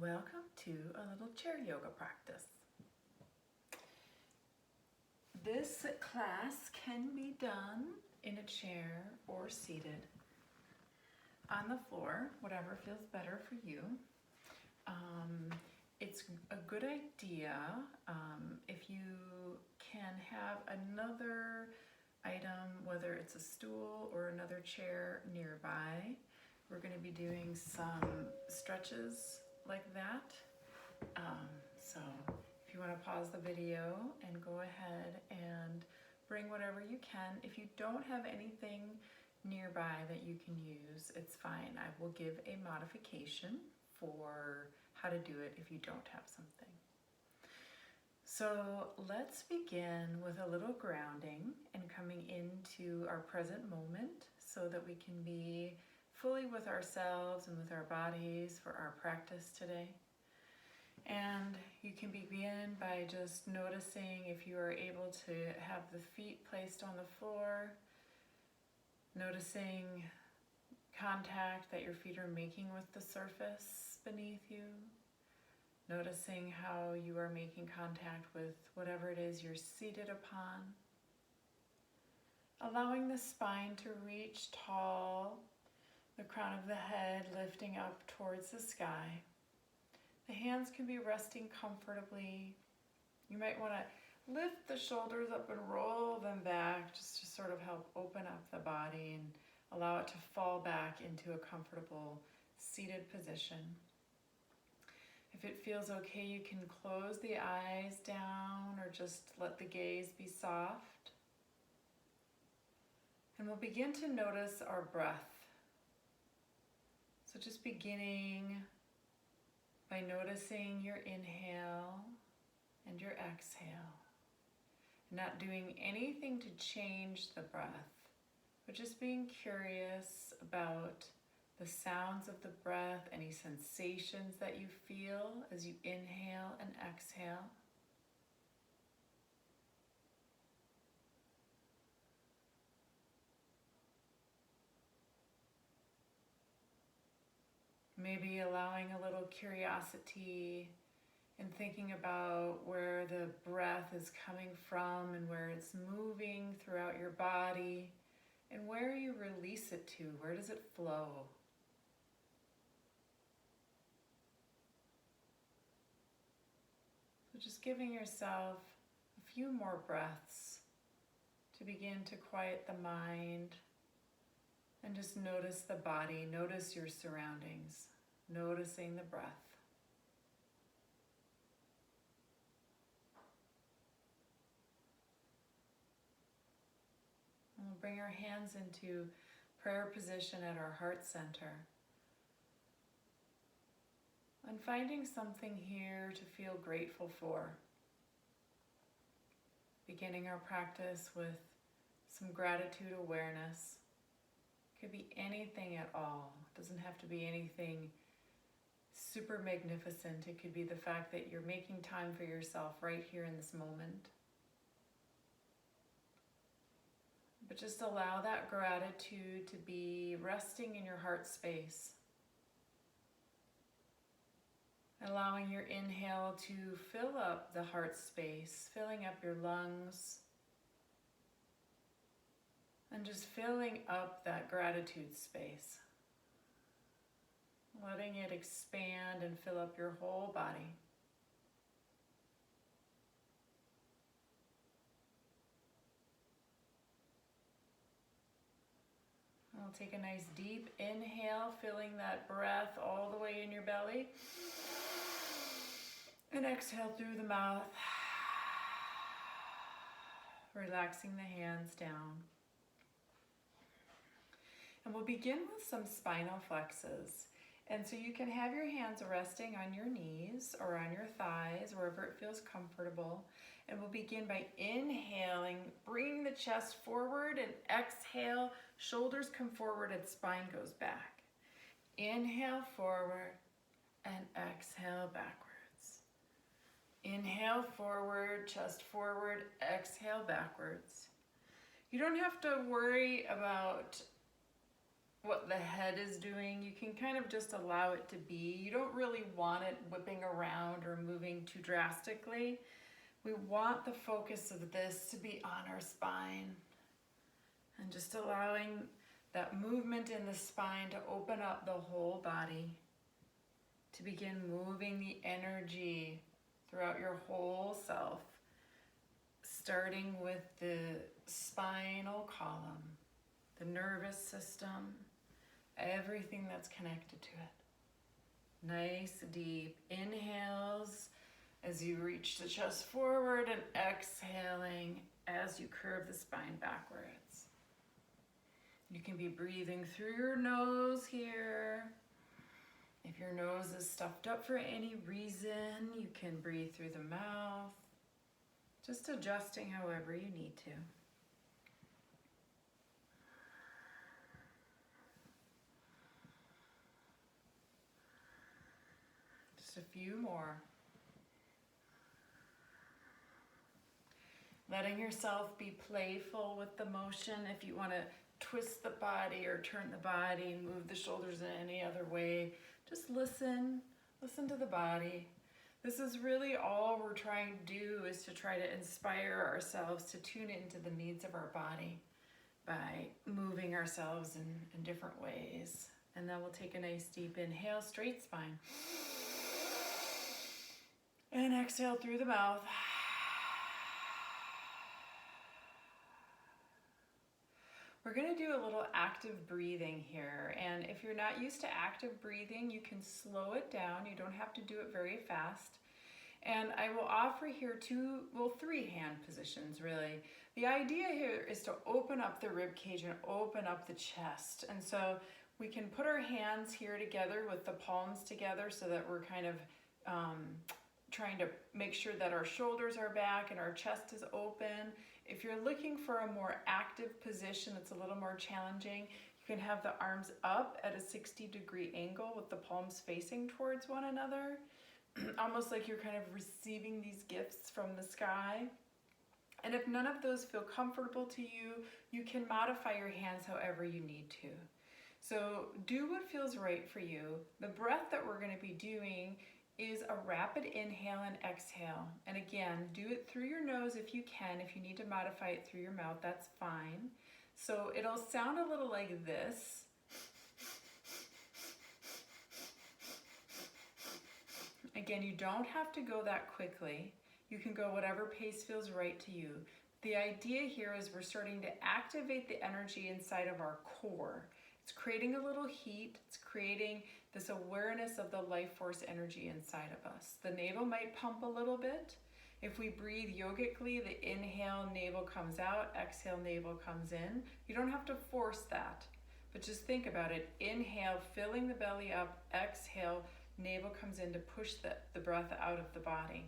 Welcome to a little chair yoga practice. This class can be done in a chair or seated on the floor, whatever feels better for you. It's a good idea if you can have another item, whether it's a stool or another chair nearby. We're going to be doing some stretches like that. So if you want to pause the video and go ahead and bring whatever you can. If you don't have anything nearby that you can use, it's fine. I will give a modification for how to do it if you don't have something. So let's begin with a little grounding and coming into our present moment so that we can be fully with ourselves and with our bodies for our practice today. And you can begin by just noticing if you are able to have the feet placed on the floor, noticing contact that your feet are making with the surface beneath you, noticing how you are making contact with whatever it is you're seated upon, allowing the spine to reach tall, the crown of the head lifting up towards the sky. The hands can be resting comfortably. You might want to lift the shoulders up and roll them back just to sort of help open up the body and allow it to fall back into a comfortable seated position. If it feels okay, you can close the eyes down or just let the gaze be soft. And we'll begin to notice our breath. So just beginning by noticing your inhale and your exhale. Not doing anything to change the breath, but just being curious about the sounds of the breath, any sensations that you feel as you inhale and exhale. Maybe allowing a little curiosity and thinking about where the breath is coming from and where it's moving throughout your body and where you release it to. Where does it flow? So just giving yourself a few more breaths to begin to quiet the mind and just notice the body, notice your surroundings, noticing the breath. And we'll bring our hands into prayer position at our heart center. And finding something here to feel grateful for. Beginning our practice with some gratitude awareness. Could be anything at all. It doesn't have to be anything super magnificent. It could be the fact that you're making time for yourself right here in this moment. But just allow that gratitude to be resting in your heart space. Allowing your inhale to fill up the heart space, filling up your lungs, and just filling up that gratitude space. Letting it expand and fill up your whole body. We'll take a nice deep inhale, filling that breath all the way in your belly. And exhale through the mouth. Relaxing the hands down. And we'll begin with some spinal flexes. And so you can have your hands resting on your knees or on your thighs, wherever it feels comfortable. And we'll begin by inhaling, bringing the chest forward, and exhale, shoulders come forward and spine goes back. Inhale forward and exhale backwards. Inhale forward, chest forward, exhale backwards. You don't have to worry about what the head is doing. You can kind of just allow it to be. You don't really want it whipping around or moving too drastically. We want the focus of this to be on our spine and just allowing that movement in the spine to open up the whole body, to begin moving the energy throughout your whole self, starting with the spinal column, the nervous system, everything that's connected to it. Nice deep inhales as you reach the chest forward and exhaling as you curve the spine backwards. You can be breathing through your nose here. If your nose is stuffed up for any reason, you can breathe through the mouth, just adjusting however you need to. Just a few more. Letting yourself be playful with the motion. If you want to twist the body or turn the body, move the shoulders in any other way, just listen to the body. This is really all we're trying to do, is to try to inspire ourselves to tune into the needs of our body by moving ourselves in different ways. And then we'll take a nice deep inhale, straight spine. And exhale through the mouth. We're going to do a little active breathing here, and if you're not used to active breathing, you can slow it down. You don't have to do it very fast. And I will offer here three hand positions really. The idea here is to open up the rib cage and open up the chest. And so we can put our hands here together with the palms together so that we're kind of trying to make sure that our shoulders are back and our chest is open. If you're looking for a more active position, it's a little more challenging, you can have the arms up at a 60-degree angle with the palms facing towards one another, almost like you're kind of receiving these gifts from the sky. And if none of those feel comfortable to you, you can modify your hands however you need to. So do what feels right for you. The breath that we're going to be doing is a rapid inhale and exhale. And again, do it through your nose if you can. If you need to modify it through your mouth, that's fine. So it'll sound a little like this. Again, you don't have to go that quickly. You can go whatever pace feels right to you. The idea here is we're starting to activate the energy inside of our core. It's creating a little heat. It's creating this awareness of the life force energy inside of us. The navel might pump a little bit. If we breathe yogically, the inhale, navel comes out, exhale, navel comes in. You don't have to force that, but just think about it. Inhale, filling the belly up, exhale, navel comes in to push the breath out of the body.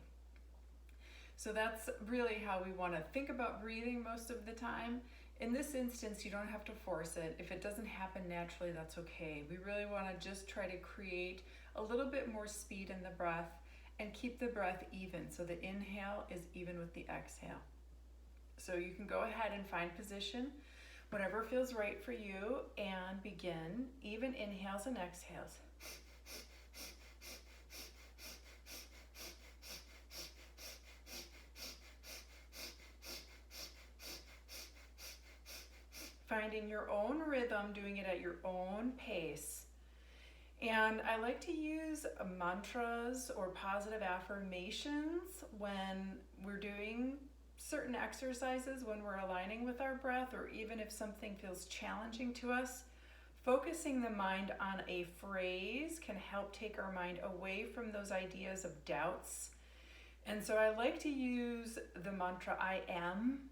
So that's really how we want to think about breathing most of the time. In this instance, you don't have to force it. If it doesn't happen naturally, that's okay. We really want to just try to create a little bit more speed in the breath and keep the breath even, so the inhale is even with the exhale. So you can go ahead and find position, whatever feels right for you, and begin even inhales and exhales. Finding your own rhythm, doing it at your own pace. And I like to use mantras or positive affirmations when we're doing certain exercises, when we're aligning with our breath, or even if something feels challenging to us. Focusing the mind on a phrase can help take our mind away from those ideas of doubts. And so I like to use the mantra I am.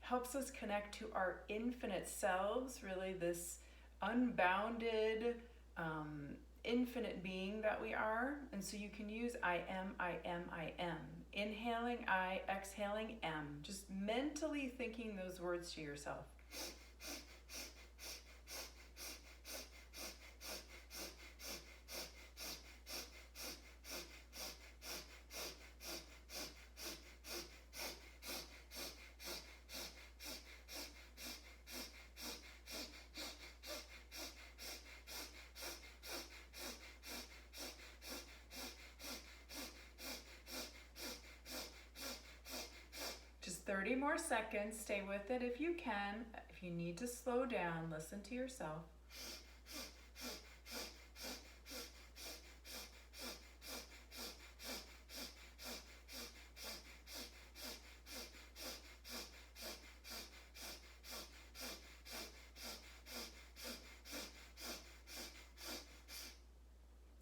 Helps us connect to our infinite selves, really this unbounded, infinite being that we are. And so you can use I am, I am, I am. Inhaling I, exhaling am. Just mentally thinking those words to yourself. 30 more seconds. Stay with it if you can. If you need to slow down, listen to yourself.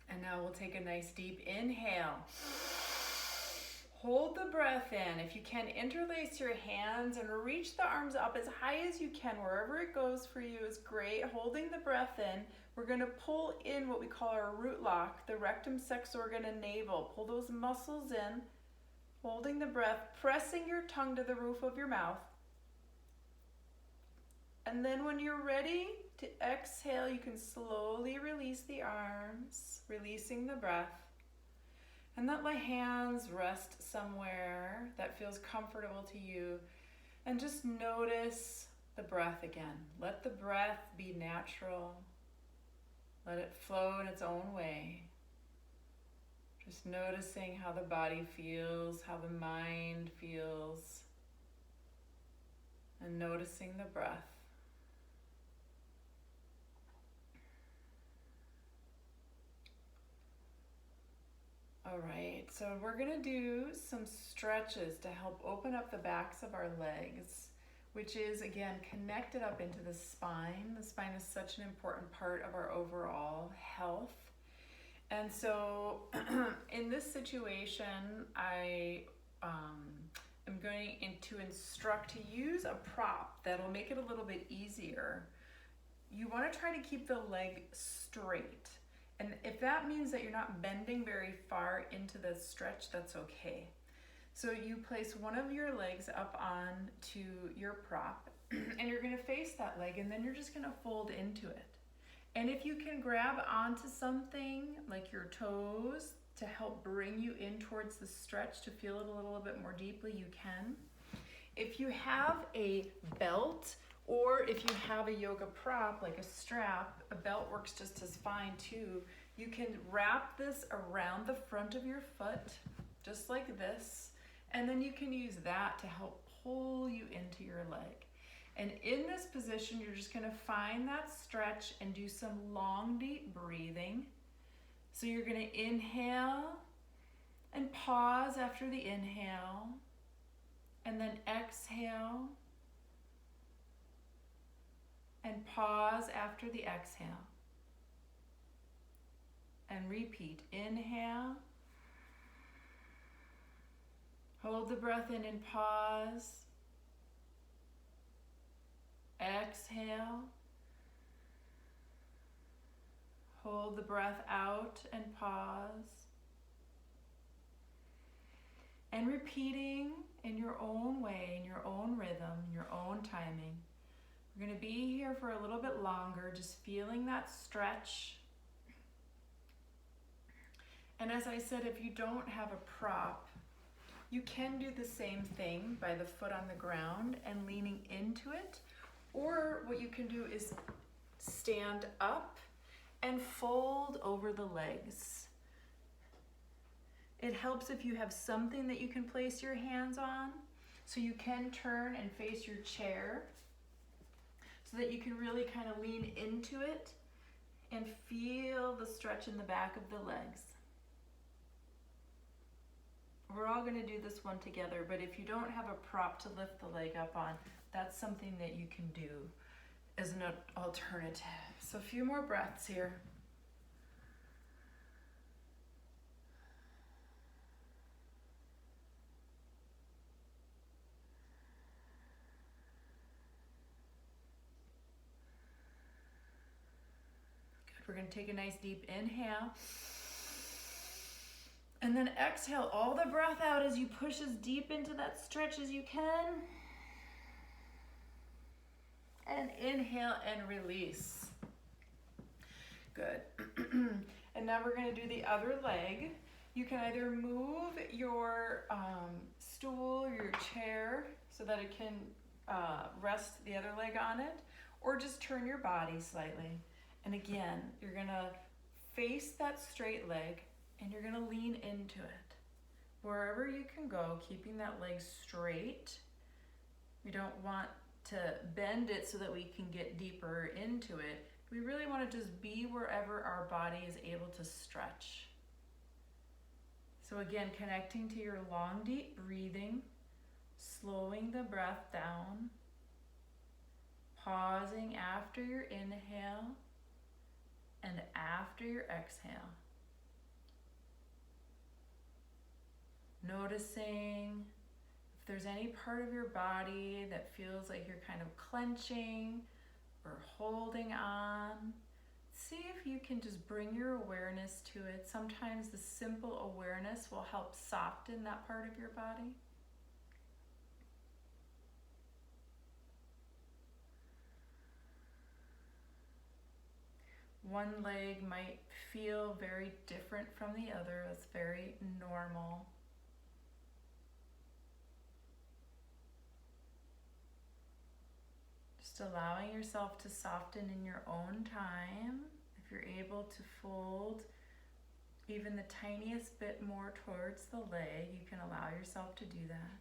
And now we'll take a nice deep inhale. Hold the breath in. If you can, interlace your hands and reach the arms up as high as you can. Wherever it goes for you is great. Holding the breath in, we're going to pull in what we call our root lock, the rectum, sex organ, and navel. Pull those muscles in, holding the breath, pressing your tongue to the roof of your mouth. And then when you're ready to exhale, you can slowly release the arms, releasing the breath. And let my hands rest somewhere that feels comfortable to you. And just notice the breath again. Let the breath be natural. Let it flow in its own way. Just noticing how the body feels, how the mind feels. And noticing the breath. All right, so we're gonna do some stretches to help open up the backs of our legs, which is, again, connected up into the spine. The spine is such an important part of our overall health. And so in this situation, I am going to instruct to use a prop that'll make it a little bit easier. You wanna try to keep the leg straight. And if that means that you're not bending very far into the stretch, that's okay. So you place one of your legs up onto your prop and you're gonna face that leg and then you're just gonna fold into it. And if you can grab onto something like your toes to help bring you in towards the stretch to feel it a little bit more deeply, you can. If you have a belt, or if you have a yoga prop, like a strap, a belt works just as fine too. You can wrap this around the front of your foot, just like this, and then you can use that to help pull you into your leg. And in this position, you're just gonna find that stretch and do some long, deep breathing. So you're gonna inhale and pause after the inhale, and then exhale, and pause after the exhale. And repeat. Inhale. Hold the breath in and pause. Exhale. Hold the breath out and pause. And repeating in your own way, in your own rhythm, in your own timing. We're going to be here for a little bit longer, just feeling that stretch. And as I said, if you don't have a prop, you can do the same thing by the foot on the ground and leaning into it. Or what you can do is stand up and fold over the legs. It helps if you have something that you can place your hands on, so you can turn and face your chair, so that you can really kind of lean into it and feel the stretch in the back of the legs. We're all going to do this one together, but if you don't have a prop to lift the leg up on, that's something that you can do as an alternative. So a few more breaths here. We're going to take a nice deep inhale. And then exhale all the breath out as you push as deep into that stretch as you can. And inhale and release. Good. And now we're going to do the other leg. You can either move your stool or your chair so that it can rest the other leg on it, or just turn your body slightly. And again, you're gonna face that straight leg and you're gonna lean into it. Wherever you can go, keeping that leg straight, We don't want to bend it so that we can get deeper into it. We really want to just be wherever our body is able to stretch. So again, connecting to your long, deep breathing, slowing the breath down, pausing after your inhale and after your exhale. Noticing if there's any part of your body that feels like you're kind of clenching or holding on. See if you can just bring your awareness to it. Sometimes the simple awareness will help soften that part of your body. One leg might feel very different from the other. That's very normal. Just allowing yourself to soften in your own time. If you're able to fold even the tiniest bit more towards the leg, you can allow yourself to do that.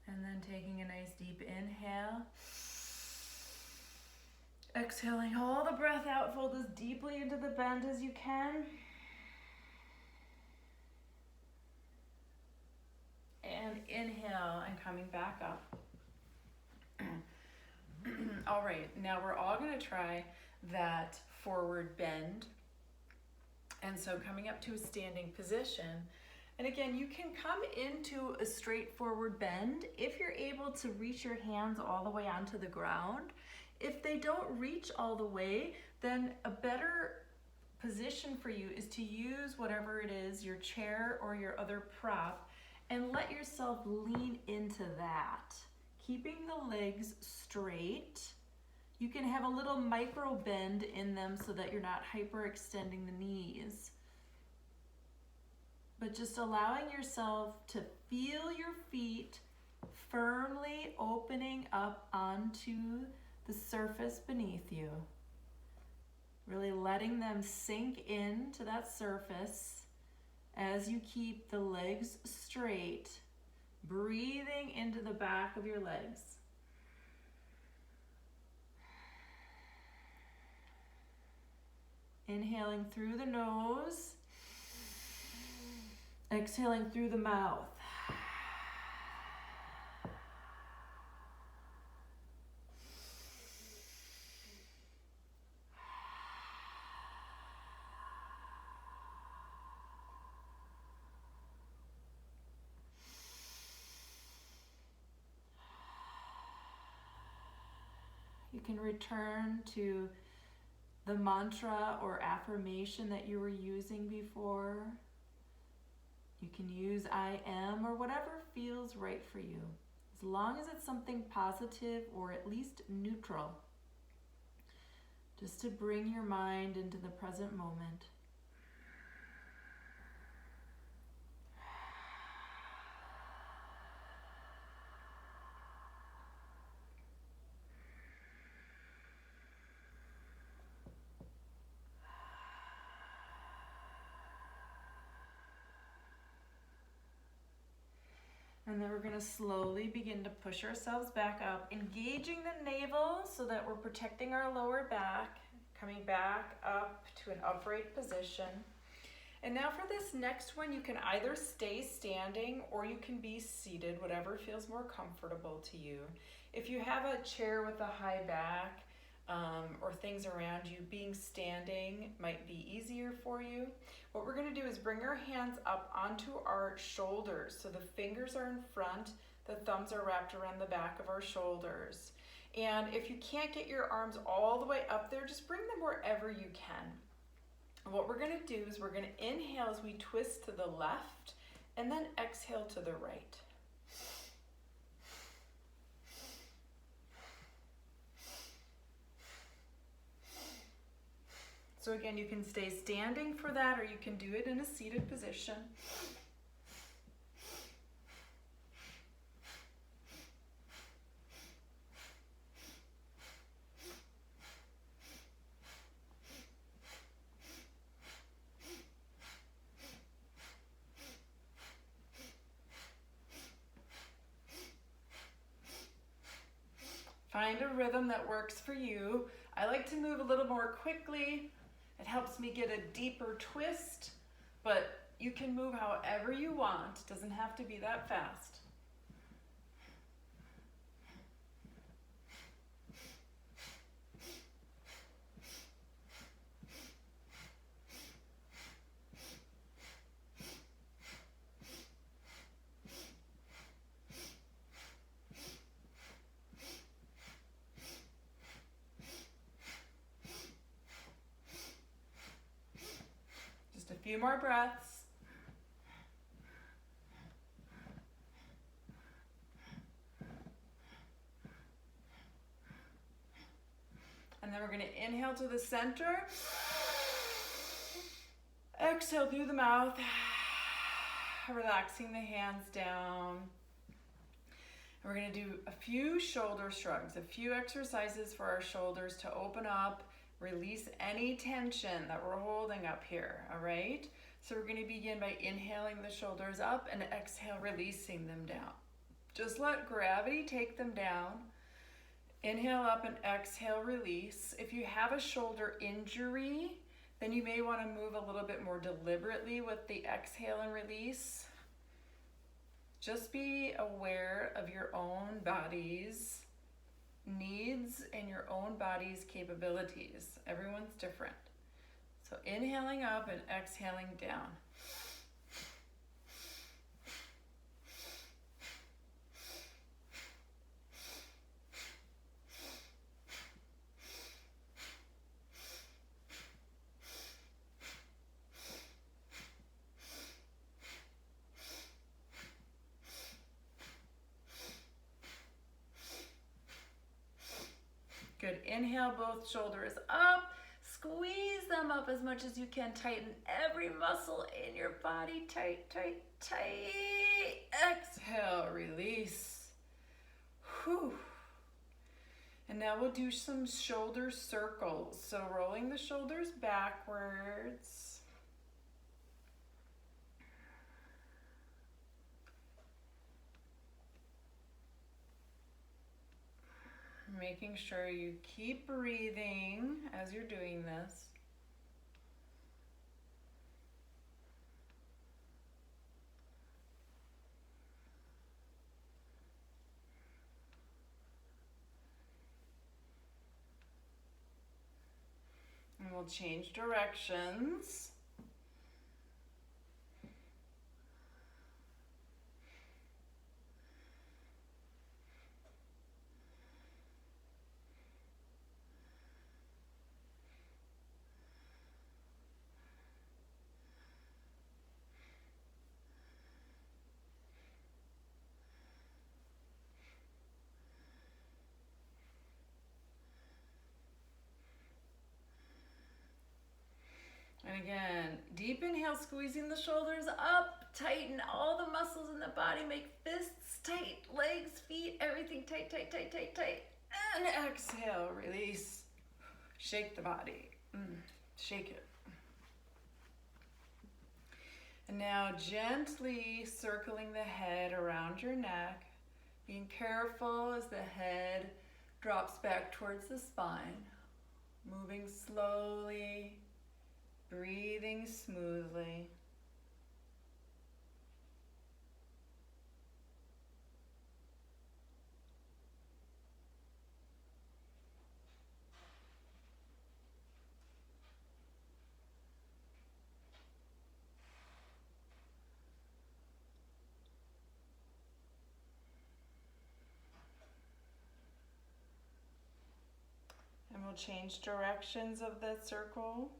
And then taking a nice deep inhale. Exhaling all the breath out, fold as deeply into the bend as you can. And inhale and coming back up. All right, now we're all going to try that forward bend. And so coming up to a standing position. And again, you can come into a straightforward bend if you're able to reach your hands all the way onto the ground. If they don't reach all the way, then a better position for you is to use whatever it is, your chair or your other prop, and let yourself lean into that. Keeping the legs straight. You can have a little micro bend in them so that you're not hyperextending the knees. But just allowing yourself to feel your feet firmly opening up onto the surface beneath you. Really letting them sink into that surface as you keep the legs straight, breathing into the back of your legs. Inhaling through the nose, exhaling through the mouth. You can return to the mantra or affirmation that you were using before. You can use I am or whatever feels right for you, as long as it's something positive or at least neutral, just to bring your mind into the present moment. And then we're going to slowly begin to push ourselves back up, engaging the navel so that we're protecting our lower back, coming back up to an upright position. And now for this next one, you can either stay standing or you can be seated, whatever feels more comfortable to you. If you have a chair with a high back or things around you, being standing might be easier for you. What we're going to do is bring our hands up onto our shoulders. So the fingers are in front, the thumbs are wrapped around the back of our shoulders. And if you can't get your arms all the way up there, just bring them wherever you can. And what we're going to do is we're going to inhale as we twist to the left and then exhale to the right. So again, you can stay standing for that or you can do it in a seated position. find a rhythm that works for you. I like to move a little more quickly. It helps me get a deeper twist, but you can move however you want. It doesn't have to be that fast. Just a few more breaths. And then we're going to inhale to the center. Exhale through the mouth. Relaxing the hands down. And we're going to do a few shoulder shrugs, a few exercises for our shoulders to open up, release any tension that we're holding up here, all right? So we're going to begin by inhaling the shoulders up and exhale, releasing them down. Just let gravity take them down. Inhale up and exhale, release. If you have a shoulder injury, then you may want to move a little bit more deliberately with the exhale and release. Just be aware of your own body's needs and your own body's capabilities. Everyone's different. So inhaling up and exhaling down. Good. Inhale, both shoulders up. Squeeze them up as much as you can. Tighten every muscle in your body. Tight, tight, tight. Exhale, release. Whew. And now we'll do some shoulder circles. So rolling the shoulders backwards. Making sure you keep breathing as you're doing this. And we'll change directions. And again, deep inhale, squeezing the shoulders up, tighten all the muscles in the body, make fists tight, legs, feet, everything tight, tight, tight, tight, tight. And exhale, release. Shake the body. Shake it. And now gently circling the head around your neck, being careful as the head drops back towards the spine, moving slowly, breathing smoothly. And we'll change directions of the circle.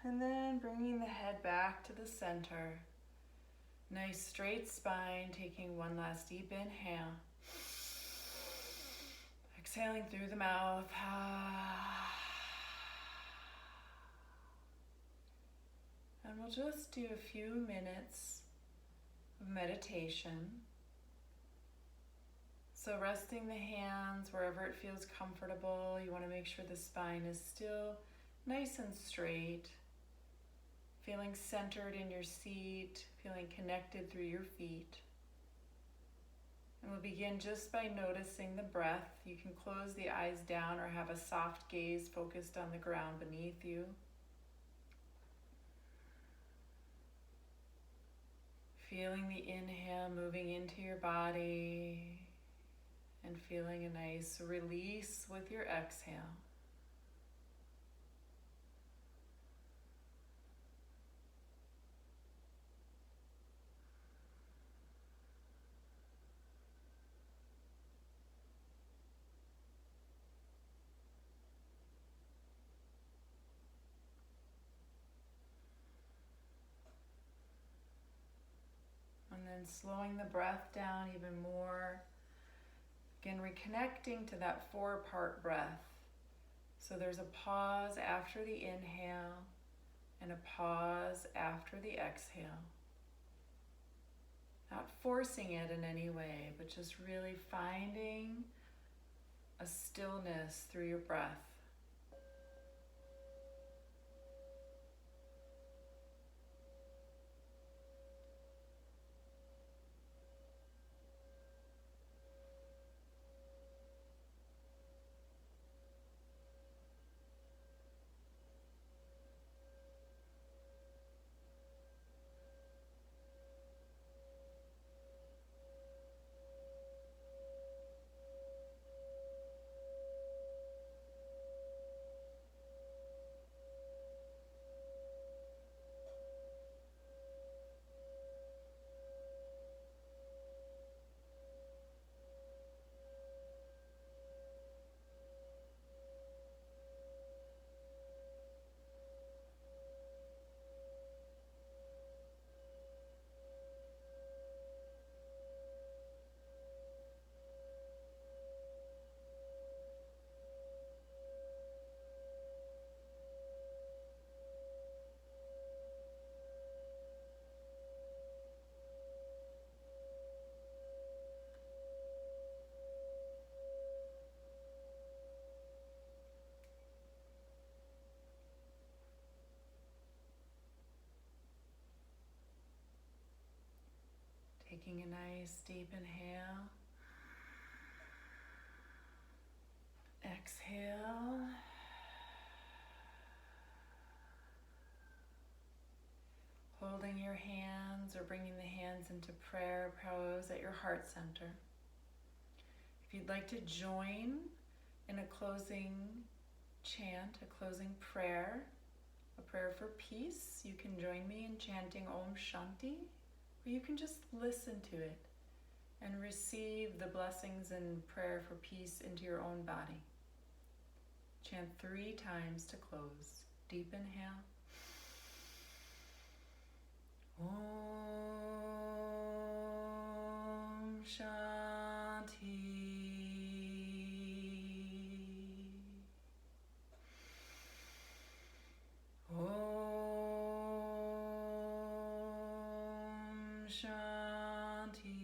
And then bringing the head back to the center. Nice straight spine, taking one last deep inhale. Exhaling through the mouth. And we'll just do a few minutes of meditation. So resting the hands wherever it feels comfortable. You want to make sure the spine is still nice and straight. Feeling centered in your seat, feeling connected through your feet. And we'll begin just by noticing the breath. You can close the eyes down or have a soft gaze focused on the ground beneath you. Feeling the inhale moving into your body and feeling a nice release with your exhale. And then slowing the breath down even more. Again, reconnecting to that 4-part breath. So there's a pause after the inhale and a pause after the exhale. Not forcing it in any way, but just really finding a stillness through your breath. Taking a nice deep inhale. Exhale. Holding your hands or bringing the hands into prayer pose at your heart center. If you'd like to join in a closing chant, a closing prayer, a prayer for peace, you can join me in chanting Om Shanti, or you can just listen to it and receive the blessings and prayer for peace into your own body. Chant 3 times to close. Deep inhale. Om Shanti. Om Shanti.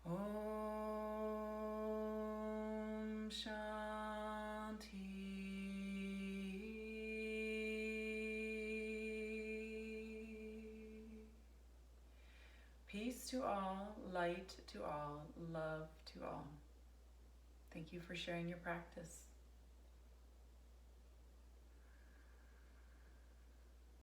Om Shanti. Peace to all, light to all, love to all. Thank you for sharing your practice.